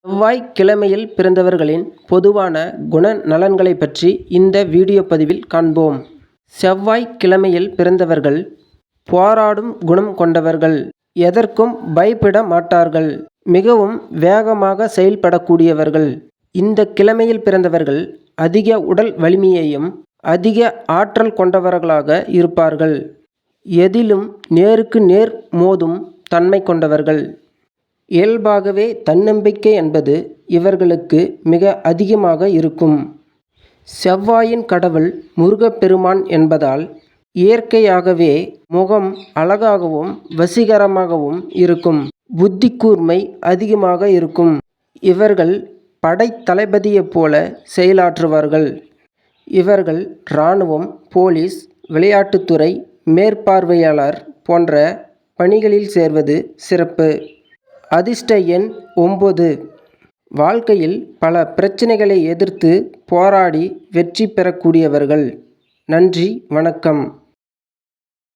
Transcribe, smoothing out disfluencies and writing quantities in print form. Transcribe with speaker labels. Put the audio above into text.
Speaker 1: செவ்வாய்க்கிழமையில் பிறந்தவர்களின் பொதுவான குணநலன்களை பற்றி இந்த வீடியோ பதிவில் காண்போம். செவ்வாய்க்கிழமையில் பிறந்தவர்கள் போராடும் குணம் கொண்டவர்கள். எதற்கும் பயப்பட மாட்டார்கள். மிகவும் வேகமாக செயல்படக்கூடியவர்கள். இந்த கிழமையில் பிறந்தவர்கள் அதிக உடல் வலிமையையும் அதிக ஆற்றல் கொண்டவர்களாக இருப்பார்கள். எதிலும் நேருக்கு நேர் மோதும் தன்மை கொண்டவர்கள். இயல்பாகவே தன்னம்பிக்கை என்பது இவர்களுக்கு மிக அதிகமாக இருக்கும். செவ்வாயின் கடவுள் முருகப்பெருமான் என்பதால் இயற்கையாகவே முகம் அழகாகவும் வசீகரமாகவும் இருக்கும். புத்தி கூர்மை அதிகமாக இருக்கும். இவர்கள் படைத்தளபதியைப் போல செயலாற்றுவார்கள். இவர்கள் இராணுவம், போலீஸ், விளையாட்டுத்துறை மேற்பார்வையாளர் போன்ற பணிகளில் சேர்வது சிறப்பு. அதிர்ஷ்ட எண் 9. வாழ்க்கையில் பல பிரச்சனைகளை எதிர்த்து போராடி வெற்றி பெறக்கூடியவர்கள். நன்றி, வணக்கம்.